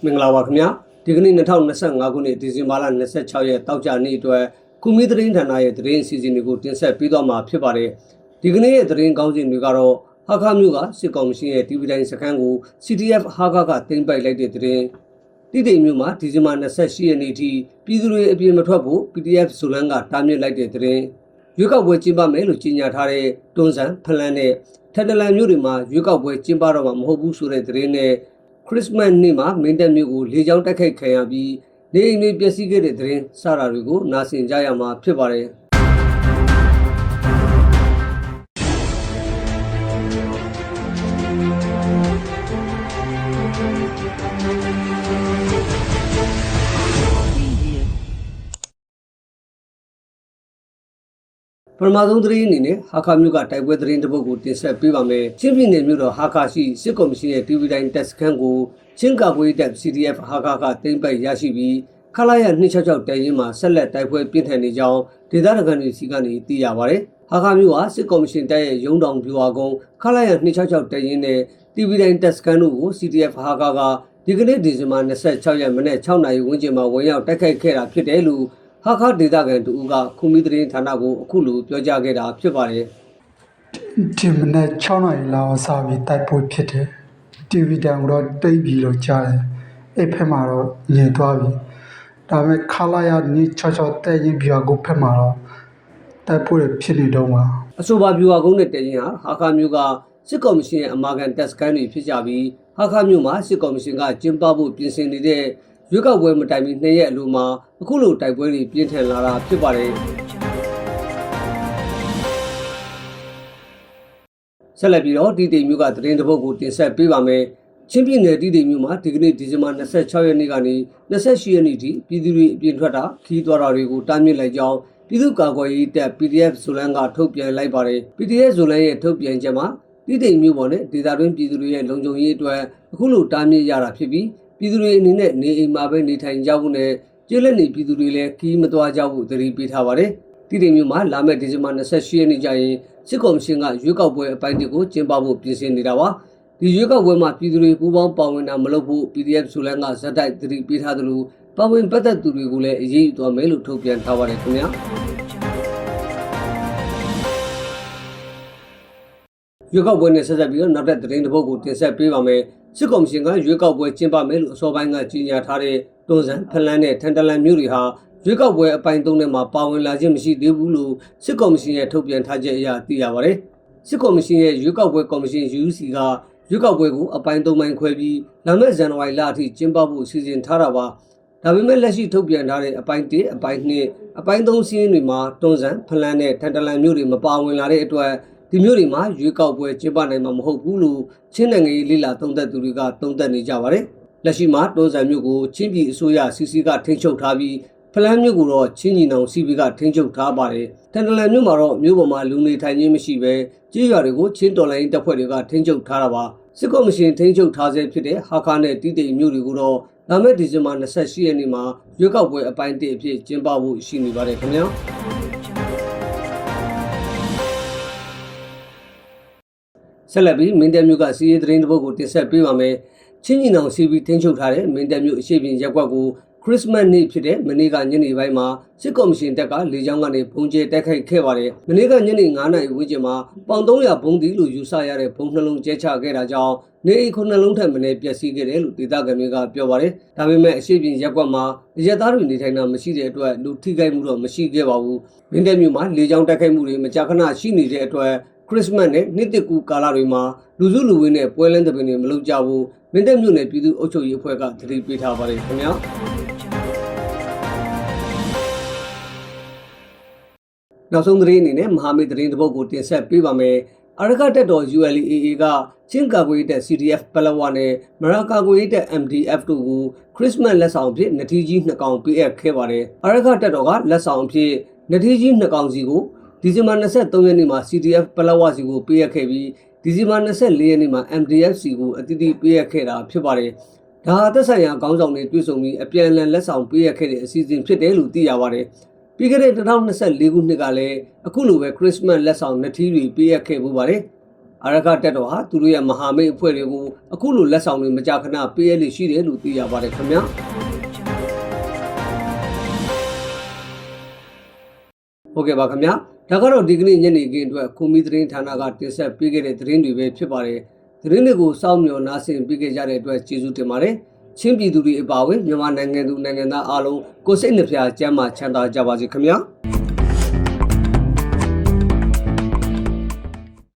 မင်္ဂလာပါခင်ဗျာဒီကနေ့2025ခုနှစ်ဒီဇင်ဘာလ26ရက်တောက်ကြနေ့အတွက်ကုမီသတင်းဌာနရဲ့သတင်းအစီအစဉ်တွေကိုတင်ဆက်ပေးသွားမှာဖြစ်ပါတယ်ဒီကနေ့ရဲ့သတင်းကောင်းစဉ်တွေကတော့ဟာခမြို့ကစစ်ကောင်စီရဲ့ TV တိုင်းစခန်းကို CTF ဟာခကတင်ပိုက်လိုက်တဲ့သတင်းတိတိမြို့မှာဒီဇင်ဘာ28ရက်နေ့ထိပြည်သူတွေအပြင်မထွက်ဖို့ PDF ဇိုလန်ကတားမြစ်လိုက်တဲ့သတင်းရွေးကောက်ပွဲကျင်းပမယ်လို့ကြေညာထားတဲ့တွန်းဆန်ဖလန်းနဲ့ထက်တလန်မြို့တွေမှာရွေးကောက်ပွဲကျင်းပတော့မှာမဟုတ်ဘူးဆိုတဲ့သတင်းနဲ့ခရစ်စမတ်နေ့မှာမင်းတပ်မြို့ကိုလေကြောင်းတိုက်ခိုက်ခံရပြီးနေအိမ်တွေပျက်စီးခဲ့တဲ့သတင်းစတာတွေကိုနားဆင်ကြရမှာဖြစ်ပါတယ်ပထမဆုံးသတင်းအနေနဲ့ဟာခမြို့ကတိုက်ပွဲသတင်းတစ်ပုဒ်ကိုတင်ဆက်ပေးပါမယ်။ချင်းပြည်နယ်မြို့တော်ဟာခရှိစစ်ကော်မရှင်ရဲ့ TV တိုင်းတက်စခန်းကိုချင်းကာကွယ်တပ် CTF ဟာခကတင်ပိုက်ရရှိပြီးခလာရ266တိုင်ရင်မှာဆက်လက်တိုက်ပွဲပြင်းထန်နေကြောင်းဒေသခံတွေစီကနေသိရပါဗျ။ဟာခမြို့ဟာစစ်ကော်မရှင်တပ်ရဲ့ရုံးတောင်ပြူဟာကုန်းခလာရ266တိုင်ရင်နဲ့ TV တိုင်းတက်စခန်းတို့ကို CTF ဟာခကဒီကနေ့ဒီဇင်ဘာ26ရက်မနေ့6နာရီဝန်းကျင်မှာဝင်ရောက်တိုက်ခိုက်ခဲ့တာဖြစ်တယ်လို့ဟာခဒေတာကန်တူကခုမီသတင်းဌာနကိုအခုလိုပြောကြားခဲ့တာဖြစ်ပါတယ်ဒီမနေ့6နာရီလောက်စပြီးတိုက်ပွဲဖြစ်တယ် TV တန်တော့တိတ်ပြီးတော့ကြားတယ်အဲ့ဖက်မှာတော့ညင်သွားပြီဒါပေမဲ့ခလာရနေ66တဲ့ရင်ပြကိုဖက်မှာတော့တိုက်ပွဲဖြစ်နေတော့မှာအဆိုပါပြူဟာကုန်းနဲ့တရင်ဟာခမြို့ကစစ်ကော်မရှင်ရဲ့အမာခံတက်စကန်တွေဖြစ်ကြပြီးဟာခမြို့မှာစစ်ကော်မရှင်ကကျင်းပဖို့ပြင်ဆင်နေတဲ့ရွေးကောက်ပွဲမတိုင်မီ2ရက်အလိုမှာအခုလိုတိုက်ပွဲတွေပြင်းထန်လာတာဖြစ်ပါတယ်ဆက်လက်ပြီးတော့တီတီမြို့ကသတင်းတစ်ပုဒ်ကိုတင်ဆက်ပေးပါမယ်ချင်းပြည်နယ်တီတီမြို့မှာဒီကနေ့ဒီဇင်ဘာ26ရက်နေ့ကနေ28ရက်နေ့ထိပြည်သူတွေအပြင်ထွက်တာခီးသွားတာတွေကိုတားမြစ်လိုက်ကြောင်းပြည်သူ့ကာကွယ်ရေးတပ် PDF ဇိုလန်ကထုတ်ပြန်လိုက်ပါတယ် PDF ဇိုလန်ရဲ့ထုတ်ပြန်ချက်မှာတီတီမြို့ပေါ်နဲ့ဒေသတွင်းပြည်သူတွေရဲ့လုံခြုံရေးအတွက်အခုလိုတားမြစ်ရတာဖြစ်ပြီးပြည်သူတွေအနေနဲ့နေအိမ်မှာပဲနေထိုင်ကြဖို့နဲ့ကျေးလက်နေပြည်သူတွေလည်းခီးမသွားကြဖို့သတိပေးထားပါတယ်။တိတိမျိုးမှာလာမယ့်ဒီဇင်ဘာ28ရက်နေ့ကျရင်စစ်ကော်မရှင်ကရွေးကောက်ပွဲအပိုင်းတွေကိုကျင်းပဖို့ပြင်ဆင်နေတာပါ။ဒီရွေးကောက်ပွဲမှာပြည်သူတွေပူးပေါင်းပါဝင်တာမလုပ်ဖို့ PDF ဆိုလန်ကဇက်တိုက်သတိပေးထားသလိုပါဝင်ပတ်သက်သူတွေကိုလည်းအရေးယူသွားမယ်လို့ထုတ်ပြန်ထားပါတယ်ခင်ဗျာ။ရွေးကောက်ပွဲနဲ့ဆက်ဆက်ပြီးတော့နောက်ထပ်သတင်းတစ်ပုဒ်ကိုတင်ဆက်ပေးပါမယ်။စစ်ကော်မရှင်ကရွေးကောက်ပွဲကျင်းပမယ်လို့အစောပိုင်းကကြေညာထားတဲ့တွန်းဆန်ဖလန်းနဲ့ထန်တလန်မြို့တွေဟာရွေးကောက်ပွဲအပိုင်း3ထဲမှာပါဝင်လာခြင်းမရှိသေးဘူးလို့စစ်ကော်မရှင်ရဲ့ထုတ်ပြန်ထားချက်အရသိရပါတယ်။စစ်ကော်မရှင်ရဲ့ရွေးကောက်ပွဲကော်မရှင် UC ကရွေးကောက်ပွဲကိုအပိုင်း3ပိုင်းခွဲပြီးလာမယ့်ဇန်နဝါရီလအထိကျင်းပဖို့စီစဉ်ထားတာပါ။ဒါပေမဲ့လက်ရှိထုတ်ပြန်ထားတဲ့အပိုင်း1အပိုင်း2အပိုင်း3စီးရင်တွေမှာတွန်းဆန်ဖလန်းနဲ့ထန်တလန်မြို့တွေမပါဝင်လာတဲ့အတွက်ဒီမျိုးတွေမှာရွေးကောက်ပွဲကျင်းပနိုင်မှာမဟုတ်ဘူးလို့ချင်းနိုင်ငံရေးလိလာသုံးသပ်သူတွေကသုံးသပ်နေကြပါတယ်။လက်ရှိမှာတွန်းဆန်မြို့ကိုချင်းပြည်အစိုးရ CC ကထိန်းချုပ်ထားပြီးဖလန်းမြို့ကိုတော့ချင်းညီနောင် CB ကထိန်းချုပ်ထားပါတယ်။ထန်တလန်မြို့မှာတော့မြို့ပေါ်မှာလူနေထိုင်ခြင်းမရှိဘဲကြေးရွာတွေကိုချင်းတော်လိုင်းတပ်ဖွဲ့တွေကထိန်းချုပ်ထားတာပါ။စစ်ကော်မရှင်ထိန်းချုပ်ထားဆဲဖြစ်တဲ့ဟာခါနဲ့တီတီမြို့တွေကိုတော့လာမယ့်ဒီဇင်ဘာ28ရက်နေ့မှာရွေးကောက်ပွဲအပိုင်း1အဖြစ်ကျင်းပဖို့ရှိနေပါတယ်ခင်ဗျာ။ဆက်လက်ပြီးမင်းတပ်မြို့ကစီးရဲသတင်းတစ်ပုဒ်ကိုတင်ဆက်ပေးပါမယ်။ချင်းညီနောင် CB ထိန်းချုပ်ထားတဲ့မင်းတပ်မြို့အရှိပြင်ရပ်ကွက်ကိုခရစ်စမတ်နေ့ဖြစ်တဲ့မနေ့ကညနေပိုင်းမှာစစ်ကော်မရှင်တပ်ကလေကြောင်းကနေပုံကျဲတိုက်ခိုက်ခဲ့ပါတယ်။မနေ့ကညနေ9နာရီဝန်းကျင်မှာပေါင်300ဘုံတီလို့ယူဆရတဲ့ဘုံနှလုံးကျဲချခဲ့တာကြောင့်နေအိမ်9လုံးထက်မနည်းပျက်စီးခဲ့တယ်လို့ဒေသခံတွေကပြောပါတယ်။ဒါပေမဲ့အရှိပြင်ရပ်ကွက်မှာရဲသားတွေနေထိုင်တာမရှိတဲ့အတွက်လူထိခိုက်မှုတော့မရှိခဲ့ပါဘူး။မင်းတပ်မြို့မှာလေကြောင်းတိုက်ခိုက်မှုတွေမကြာခဏရှိနေတဲ့အတွက်ခရစ်စမတ်နဲ့နှစ်သစ်ကူးကာလတွေမှာလူစုလူဝေးနဲ့ပွဲလန်းသဘင်တွေမလုပ်ကြဘူးမင်းတပ်မြို့နယ်ပြည်သူ့အုပ်ချုပ်ရေးအဖွဲ့ကသတိပေးထားပါတယ်ခင်ဗျာနောက်ဆုံးသတင်းအနေနဲ့မဟာမိတ်သတင်းတစ်ပုဒ်ကိုတင်ဆက်ပေးပါမယ်အရကတက်တော် ULAA ကချင်းကာကွယ်တဲ့ CDF ပလဝနဲ့မရာကာကွယ်တဲ့ MDF တို့ကိုခရစ်စမတ်လက်ဆောင်အဖြစ်နထီးကြီး2ကောင်ပေးအပ်ခဲ့ပါတယ်အရကတက်တော်ကလက်ဆောင်အဖြစ်နထီးကြီး2ကောင်စီကိုဒီဇင်ဘာ23ရက်နေ့မှာ CDF ပလဝစီကိုပေးအပ်ခဲ့ပြီးဒီဇင်ဘာ24ရက်နေ့မှာ MDF စီကိုအတိအကျပေးအပ်ခဲ့တာဖြစ်ပါတယ်။ဒါဟာသက်ဆိုင်ရာခေါင်းဆောင်တွေတွေ့ဆုံပြီးအပြန်အလှန်လက်ဆောင်ပေးအပ်ခဲ့တဲ့အစီအစဉ်ဖြစ်တယ်လို့သိရပါတယ်။ပြီးခဲ့တဲ့2024ခုနှစ်ကလည်းအခုလိုပဲခရစ်စမတ်လက်ဆောင်နထီးတွေပေးအပ်ခဲ့မှုပါတယ်။ အာရကတက်တော်ဟာသူတို့ရဲ့မဟာမိတ်အဖွဲ့တွေကိုအခုလိုလက်ဆောင်တွေမကြာခဏပေးရလို့ရှိတယ်လို့သိရပါတယ်ခင်ဗျာဟုတ်ကဲ့ပါခင်ဗျာဒါကတော့ဒီကနေ့ညနေခင်းအတွက်ခုမီသတင်းဌာနကတင်ဆက်ပေးခဲ့တဲ့သတင်းတွေပဲဖြစ်ပါတယ်သတင်းတွေကိုစောင့်မျှော်နားဆင်ပေးခဲ့ကြတဲ့အတွက်ကျေးဇူးတင်ပါတယ်ချင်းပြည်သူတွေအပါအဝင်မြန်မာနိုင်ငံသူနိုင်ငံသားအားလုံးကိုယ်စိတ်နှဖျားကျန်းမာချမ်းသာကြပါစေခင်ဗျာ